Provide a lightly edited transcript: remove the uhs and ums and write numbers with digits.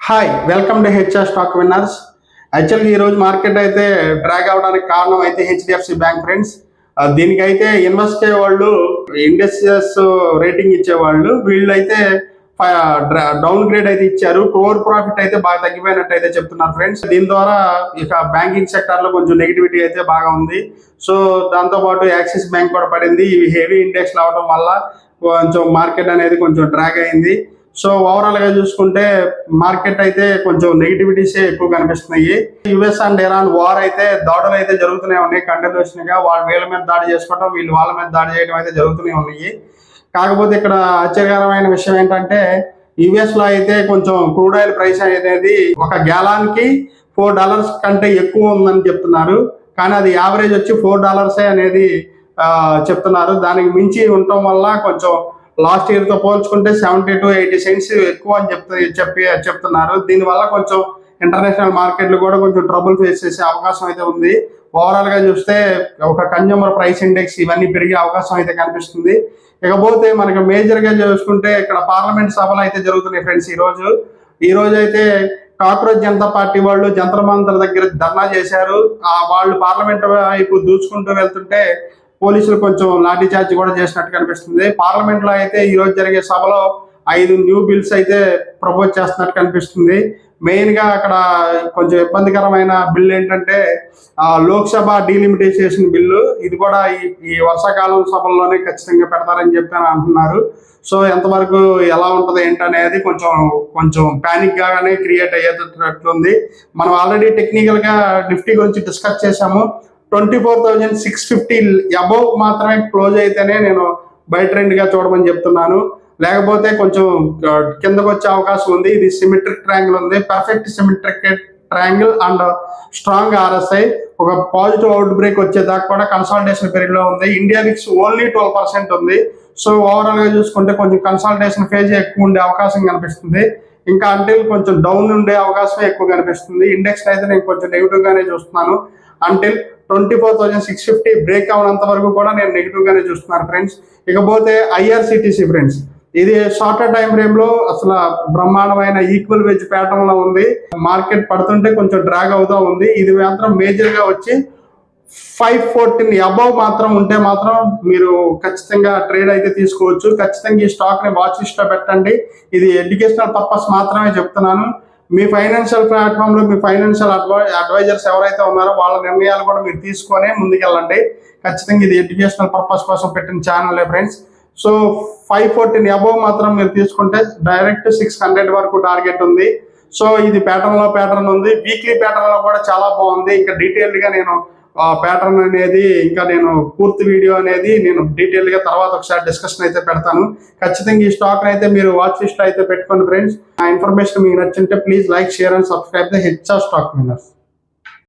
Hi welcome to HR stock winners. యాక్చువల్గా ఈరోజు market అయితే డ్రాగ్ అవడానికి కారణం అయితే హెచ్డిఎఫ్సి బ్యాంక్ ఫ్రెండ్స్. దీనికైతే ఇన్వెస్ట్ వాళ్ళు ఇండస్ట్రియస్ రేటింగ్ ఇచ్చేవాళ్ళు వీళ్ళైతే డౌన్ గ్రేడ్ అయితే ఇచ్చారు. కోర్ ప్రాఫిట్ అయితే బాగా తగ్గిపోయినట్టు అయితే చెప్తున్నారు ఫ్రెండ్స్. దీని ద్వారా ఇక బ్యాంకింగ్ సెక్టర్ లో కొంచెం నెగిటివిటీ అయితే బాగా ఉంది. సో దాంతో పాటు యాక్సిస్ బ్యాంక్ కూడా పడింది. ఇవి హెవీ ఇండెక్స్ అవడం వల్ల కొంచెం మార్కెట్ అనేది కొంచెం డ్రాగ్ అయింది. సో ఓవరాల్ గా చూసుకుంటే మార్కెట్ అయితే కొంచెం నెగిటివిటీసే ఎక్కువ కనిపిస్తున్నాయి. యుఎస్ అండ్ ఇరాన్ వార్ అయితే దాడులు అయితే జరుగుతూనే ఉన్నాయి. కంటిన్యూషన్ గా వాళ్ళు వీళ్ళ మీద దాడి చేసుకోవడం, వీళ్ళు వాళ్ళ మీద దాడి చేయడం అయితే జరుగుతూనే ఉన్నాయి. కాకపోతే ఇక్కడ ఆశ్చర్యకరమైన విషయం ఏంటంటే యుఎస్ లో అయితే కొంచెం క్రూడ్ ఆయిల్ ప్రైస్ అనేది ఒక గ్యాలాన్ కి $4 కంటే ఎక్కువ ఉందని చెప్తున్నారు. కానీ అది యావరేజ్ వచ్చి $4 అనేది చెప్తున్నారు. దానికి మించి ఉండటం వల్ల కొంచెం లాస్ట్ ఇయర్ తో పోల్చుకుంటే 70 to 80 cents ఎక్కువ అని చెప్తున్నారు. దీనివల్ల కొంచెం ఇంటర్నేషనల్ మార్కెట్లు కూడా కొంచెం ట్రబుల్ ఫేస్ చేసే అవకాశం అయితే ఉంది. ఓవరాల్ గా చూస్తే ఒక కన్జ్యూమర్ ప్రైస్ ఇండెక్స్ ఇవన్నీ పెరిగే అవకాశం అయితే కనిపిస్తుంది. ఇకపోతే మనకి మేజర్ గా చూసుకుంటే ఇక్కడ పార్లమెంట్ సభలు అయితే జరుగుతున్నాయి ఫ్రెండ్స్. ఈ రోజు అయితే కాక్రోచ్ జనతా పార్టీ వాళ్ళు జంతర్ మంతర్ దగ్గర ధర్నా చేశారు. వాళ్ళు పార్లమెంట్ వైపు దూచుకుంటూ వెళ్తుంటే పోలీసులు కొంచెం లాఠీ చార్జ్ కూడా చేసినట్టు కనిపిస్తుంది. పార్లమెంట్ లో అయితే ఈ రోజు జరిగే సభలో 5 న్యూ బిల్స్ అయితే ప్రపోజ్ చేస్తున్నట్టు కనిపిస్తుంది. మెయిన్ గా అక్కడ కొంచెం ఇబ్బందికరమైన బిల్ ఏంటంటే లోక్సభ డీలిమిటైజేషన్ బిల్లు. ఇది కూడా ఈ వర్షాకాలం సభల్లోనే ఖచ్చితంగా పెడతారని చెప్పి అంటున్నారు. సో ఎంతవరకు ఎలా ఉంటది ఏంటనేది కొంచెం ప్యానిక్ గానే క్రియేట్ అయ్యేటట్లుంది. మనం ఆల్రెడీ టెక్నికల్ గా నిఫ్టీ గురించి డిస్కస్ చేశాము. 24,650 అబౌవ్ మాత్రమే క్లోజ్ అయితేనే నేను బై ట్రెండ్ గా చూడమని చెప్తున్నాను. లేకపోతే కొంచెం కిందకు వచ్చే అవకాశం ఉంది. ఇది సిమెట్రిక్ ట్రయాంగిల్ ఉంది, perfect symmetric triangle and strong RSI. ఒక పాజిటివ్ అవుట్ బ్రేక్ వచ్చేదాకా కూడా కన్సాలిడేషన్ పీరియడ్ లో ఉంది. ఇండియా విక్స్ ఓన్లీ 12% ఉంది. సో ఓవరాల్ గా చూసుకుంటే కొంచెం కన్సాలిడేషన్ ఫేజ్ ఎక్కువ ఉండే అవకాశం కనిపిస్తుంది. ఇంకా అంటే కొంచెం డౌన్ ఉండే అవకాశం ఎక్కువ కనిపిస్తుంది. ఇండెక్స్ అయితే నేను కొంచెం నెగిటివ్ గానే చూస్తున్నాను. అంటిల్ 24,650 బ్రేక్ అవనంత వరకు కూడా నేను నెగిటివ్ గానే చూస్తున్నాను ఫ్రెండ్స్. ఇకపోతే ఐఆర్సిటిసి ఫ్రెండ్స్, ఇది షార్టర్ టైం ఫ్రేమ్ లో అసలు బ్రహ్మాండమైన ఈక్వల్ వెజ్ ప్యాటర్న్ లో ఉంది. మార్కెట్ పడుతుంటే కొంచెం డ్రాగ్ అవుతా ఉంది. ఇది మాత్రం మేజర్ గా వచ్చి 514 అబౌవ్ మాత్రం ఉంటే మాత్రం మీరు ఖచ్చితంగా ట్రేడ్ అయితే తీసుకోవచ్చు. ఖచ్చితంగా ఈ స్టాక్ ని వాచ్ లిస్ట్ లో పెట్టండి. ఇది ఎడ్యుకేషనల్ పర్పస్ మాత్రమే చెప్తున్నాను. మీ ఫైనాన్షియల్ ప్లాట్ఫామ్ లో మీ ఫైనాన్షియల్ అడ్వైజర్స్ ఎవరైతే ఉన్నారో వాళ్ళ నిర్ణయాలు కూడా మీరు తీసుకొని ముందుకెళ్ళండి. ఖచ్చితంగా ఇది ఎడ్యుకేషనల్ పర్పస్ కోసం పెట్టిన ఛానల్ ఫ్రెండ్స్. సో 514 అబౌవ్ మాత్రం మీరు తీసుకుంటే డైరెక్ట్ 600 వరకు టార్గెట్ ఉంది. సో ఇది ప్యాటర్న్ ఉంది. వీక్లీ ప్యాటర్న్ లో కూడా చాలా బాగుంది. ఇంకా డీటెయిల్డ్ గా నేను ప్యాటర్న్ అనేది ఇంకా నేను పూర్తి వీడియో అనేది నేను డీటెయిల్ గా తర్వాత ఒకసారి డిస్కషన్ అయితే పెడతాను. ఖచ్చితంగా ఈ స్టాక్ అయితే మీరు వాచ్ లిస్ట్ అయితే పెట్టుకోండి ఫ్రెండ్స్. ఆ ఇన్ఫర్మేషన్ మీకు నచ్చింటే please like, share and subscribe the HR stock winners.